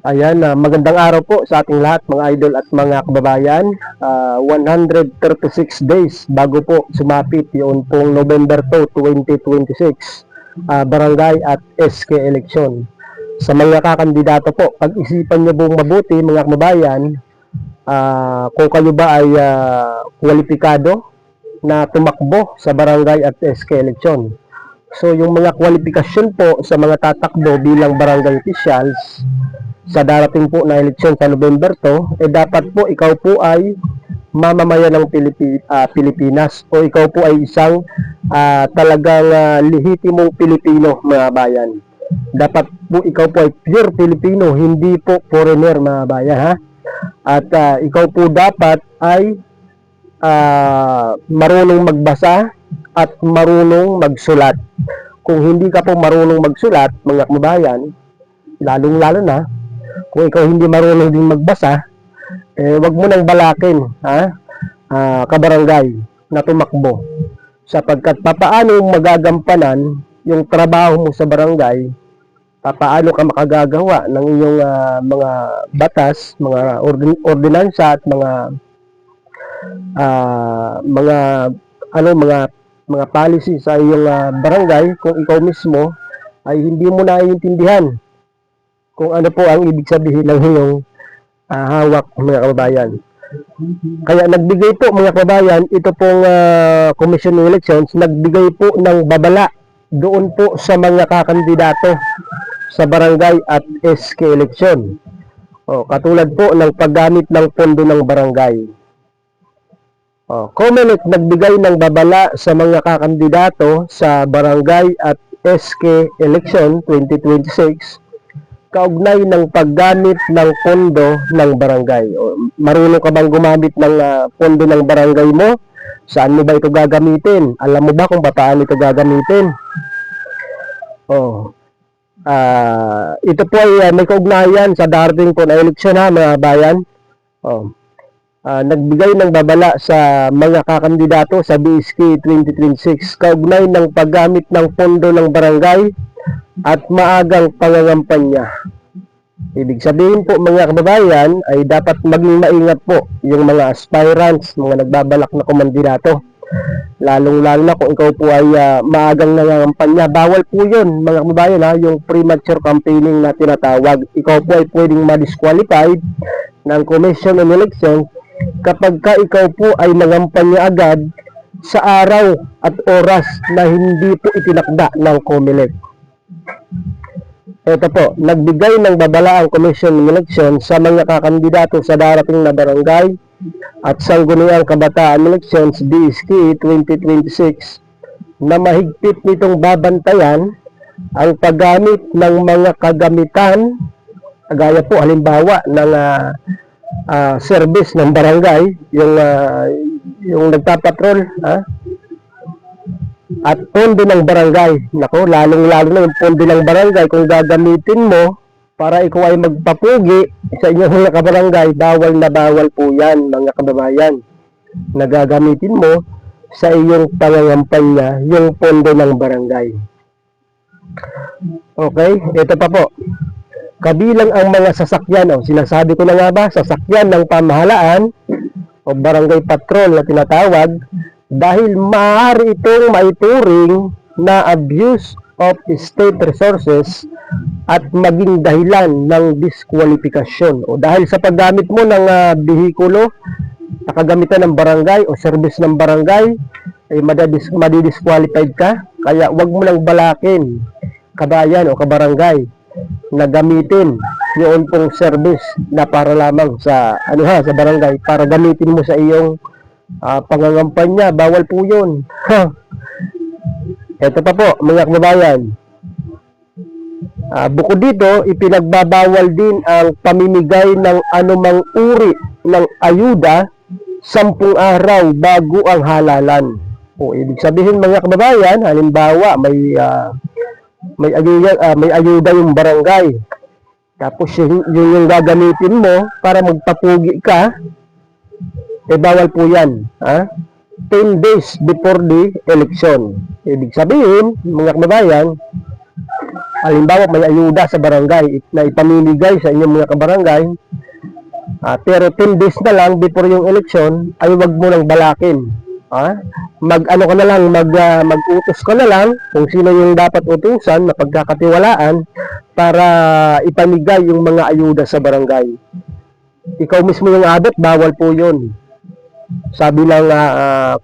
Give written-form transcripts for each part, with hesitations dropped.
Ayan, magandang araw po sa ating lahat mga idol at mga kababayan. 136 days bago po sumapit yung pong November 2, 2026, barangay at SK election. Sa mga kakandidato po, pag-isipan niyo pong mabuti mga kababayan, kung kayo ba ay kwalipikado na tumakbo sa barangay at SK election. So yung mga kwalifikasyon po sa mga tatakbo bilang barangay officials sa darating po na eleksyon sa November 2, dapat po ikaw po ay mamamayan ng Pilipinas o ikaw po ay isang talagang lehitimong Pilipino mga bayan. Dapat po ikaw po ay pure Pilipino, hindi po foreigner mga bayan ha. At ikaw po dapat ay marunong magbasa at marunong magsulat. Kung hindi ka po marunong magsulat, mga kababayan, lalong-lalo na, kung ikaw hindi marunong din magbasa, wag mo nang balakin, kabarangay, na tumakbo. Sapagkat papaano magagampanan yung trabaho mo sa barangay, papaano ka makagagawa ng iyong mga batas, mga ordinansa at mga policy sa iyong barangay kung ikaw mismo ay hindi mo naiintindihan kung ano po ang ibig sabihin ng iyong hawak mga kababayan. Kaya nagbigay po mga kababayan, ito pong Commission of Elections, nagbigay po ng babala doon po sa mga kakandidato sa barangay at SK election. Katulad po ng paggamit ng pondo ng barangay. COMELEC nagbigay ng babala sa mga kakandidato sa barangay at SK election 2026 kaugnay ng paggamit ng pondo ng barangay. Marunong ka bang gumamit ng pondo ng barangay mo? Saan mo ba ito gagamitin? Alam mo ba kung paano ito gagamitin? Ito po ay may kaugnayan sa darating po na eleksyon ha mga bayan. Nagbigay ng babala sa mga kakandidato sa BSK 2026 kaugnay ng paggamit ng pondo ng barangay at maagang pangangampanya. Ibig sabihin po mga kababayan ay dapat maging maingat po yung mga aspirants, mga nagbabalak na kumandidato. Lalong-lalo na kung ikaw po ay maagang nangangampanya. Bawal po yun mga kababayan ha, yung premature campaigning na tinatawag. Ikaw po ay pwedeng ma-disqualified ng Commission on Elections kapag ka ikaw po ay nangampanya agad sa araw at oras na hindi po itinakda ng COMELEC. Ito po, nagbigay ng babala ang Commission on Elections sa mga kakandidato sa darating na barangay at sangguniang kabataan elections BSK 2026 na mahigpit nitong babantayan ang paggamit ng mga kagamitan gaya po halimbawa ng service ng barangay, yung nagpapatrol at pondo ng barangay. Nako, lalong-lalo na yung pondo ng barangay kung gagamitin mo para ikaw ay magpapugi sa inyong mga kabarangay, bawal na bawal po yan mga kababayan. Nagagamitin mo sa iyong pangangampanya yung pondo ng barangay. Okay, ito pa po. Kabilang ang mga sasakyan, sinasabi ko na nga ba, sasakyan ng pamahalaan o barangay patrol na tinatawag, dahil maaari itong maituring na abuse of state resources at maging dahilan ng diskwalifikasyon. O dahil sa paggamit mo ng bihikulo na kagamitan ng barangay o service ng barangay, ay madidisqualified ka. Kaya wag mo lang balakin, kabayan o kabarangay, na gamitin yung pong service na para lamang sa sa barangay, para gamitin mo sa iyong pangangampanya. Bawal po yun. Ito pa po mga kababayan, bukod dito, ipinagbabawal din ang pamimigay ng anumang uri ng ayuda 10 araw bago ang halalan. Ibig sabihin mga kababayan, halimbawa may ayuda yung barangay, tapos yung gagamitin mo para magpapugi ka, bawal po yan 10 days before the election. Ibig sabihin mga kababayan, Halimbawa, may ayuda sa barangay na ipamimigay sa inyong mga kabarangay, pero 10 days na lang before yung election, ay wag mo nang balakin. Mag-ano ka na lang, mag-utos ka na lang kung sino yung dapat utusan na pagkakatiwalaan para ipamigay yung mga ayuda sa barangay. Ikaw mismo yung abot, bawal po yun. Sabi ng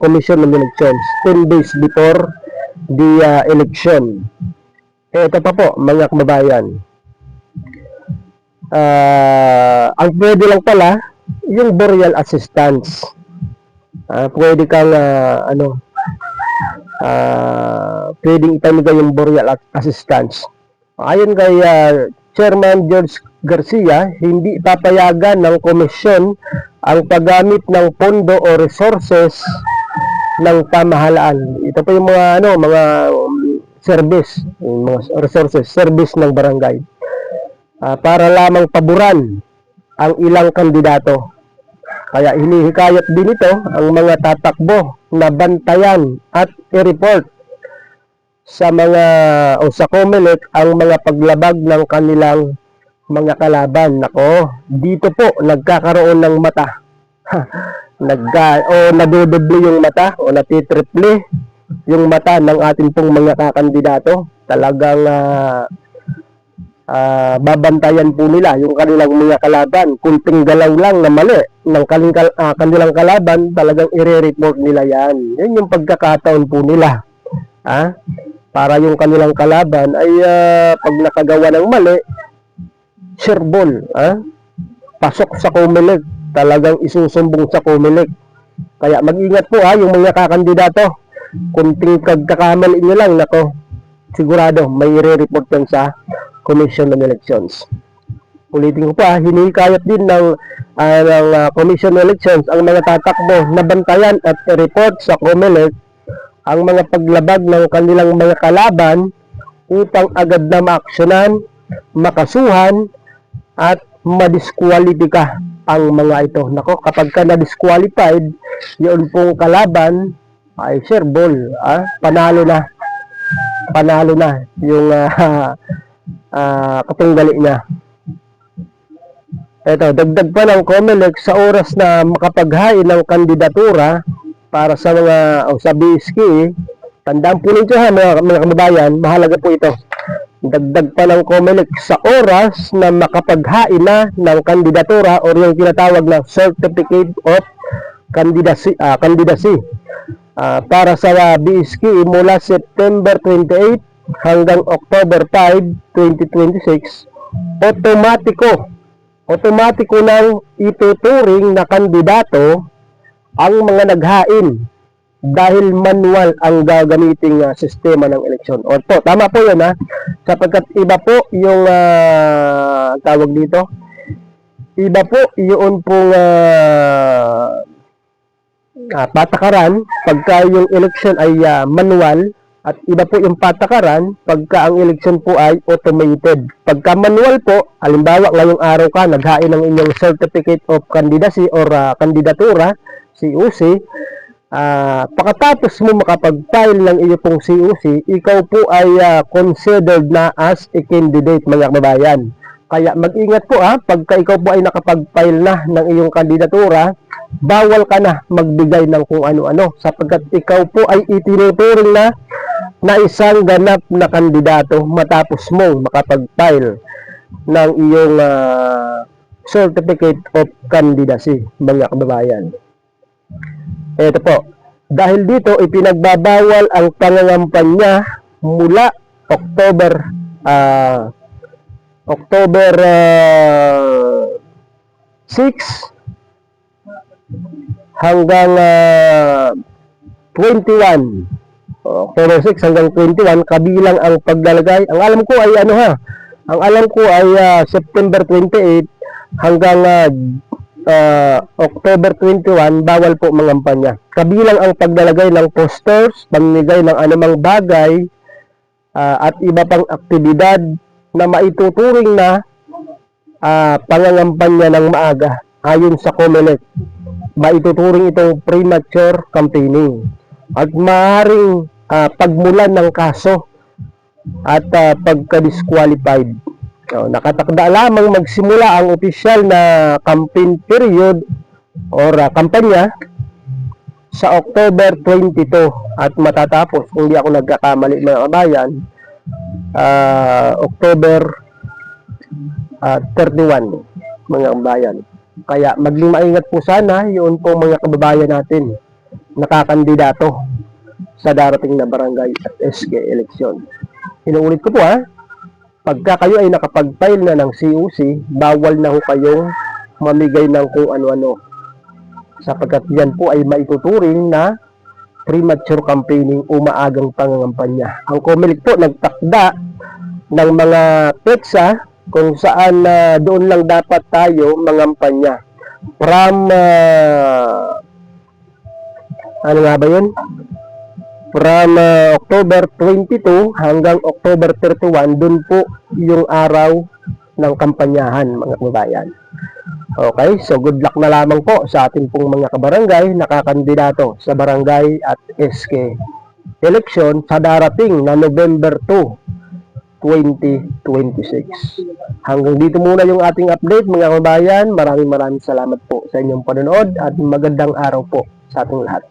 Commission ng Elections, 10 days before the election. Ito pa po, mga kababayan. Ang pwede lang pala, yung burial assistance. Pwede kang, pwedeng ipamigay yung burial assistance. Ayon kay Chairman George Garcia, hindi papayagan ng komisyon ang paggamit ng pondo o resources ng pamahalaan. Ito po yung mga service, yung mga resources, service ng barangay. Para lamang paboran ang ilang kandidato. Kaya hinihikayat din ito ang mga tatakbo na bantayan at i-report sa mga o sa COMELEC ang mga paglabag ng kanilang mga kalaban. Nako, dito po nagkakaroon ng mata. Nadodoble yung mata o natitriple yung mata ng ating pong mga kakandidato. Talagang babantayan po nila yung kanilang mga kalaban. Kunting galaw lang na mali ng kanilang kalaban, talagang i-report nila yan. Yan yung pagkakataon po nila. Para yung kanilang kalaban ay pag nakagawa ng mali, sirbol. Pasok sa COMELEC. Talagang isusumbong sa COMELEC. Kaya mag-ingat po yung mga kakandidato. Kunting pagkakamali nyo lang, nako, sigurado may i-report yan sa Commission ng Elections. Ulitin ko pa, hinikayat din ng Commission ng Elections ang mga tatakbo na bantayan at i-report sa COMELEC ang mga paglabag ng kanilang mga kalaban upang agad na maaksyonan, makasuhan at madiskwalipika ang mga ito. Nako, kapag ka na-disqualified, yun pong kalaban ay sirbol, panalo na yung katunggali niya. Ito, dagdag pa ng COMELEC sa oras na makapaghain ng kandidatura para sa mga sa BSK. Tandaan po ninyo mga kababayan, mahalaga po ito. Dagdag pa ng COMELEC sa oras na makapaghain na ng kandidatura o yung tinatawag na Certificate of Candidacy, para sa BSK mula September 28 hanggang October 5, 2026, otomatiko nang ituturing na kandidato ang mga naghain dahil manual ang gagamiting sistema ng eleksyon. Opo, tama po yun sapagkat iba po yung tawag dito, iba po yun pong patakaran pagka yung election ay manual, at iba po yung patakaran pagka ang election po ay automated. Pagka manual po, halimbawa ngayong araw ka naghain ng inyong Certificate of Candidacy or kandidatura, COC, pagkatapos mo makapag-file ng iyo pong COC, ikaw po ay considered na as a candidate, mga kababayan. Kaya mag-ingat po pagka ikaw po ay nakapag-file na ng iyong kandidatura, bawal ka na magbigay ng kung ano-ano sapagkat ikaw po ay itinuturing na isang ganap na kandidato matapos mong makapag-file ng iyong Certificate of Candidacy, mga kababayan. Ito po, dahil dito ipinagbabawal ang pangangampanya mula October 6 hanggang 21. October 6 hanggang 21, kabilang ang paglalagay. Ang alam ko ay September 28 hanggang October 21, bawal po mangampanya. Kabilang ang paglalagay ng posters, pamimigay ng anumang bagay at iba pang aktibidad na maituturing na pangangampanya ng maaga ayon sa COMELEC. Maituturing itong premature campaigning at maaaring pagmulan ng kaso at pagka-disqualified. Nakatakda lamang magsimula ang opisyal na campaign period or kampanya sa October 22 at matatapos, kung di ako nagkakamali mga kabayan, October 31 mga kabayan. Kaya maging maingat po sana yun po mga kababayan natin nakakandidato sa darating na barangay at SK election. Inuulit ko po pagka kayo ay nakapag-file na ng COC, bawal na ho kayong mamigay ng kung ano-ano. Sapagkat yan po ay maituturing na premature campaigning o maagang pangangampanya. Ang COMELEC po nagtakda ng mga petsa kung saan doon lang dapat tayo mangampanya. From, ano nga ba yun? From October 22 hanggang October 31, dun po yung araw ng kampanyahan mga kababayan. Okay, so good luck na lamang po sa ating pong mga kabarangay nakakandidato sa barangay at SK election sa darating na November 2, 2026. Hanggang dito muna yung ating update mga kababayan. Maraming salamat po sa inyong panonood at magandang araw po sa ating lahat.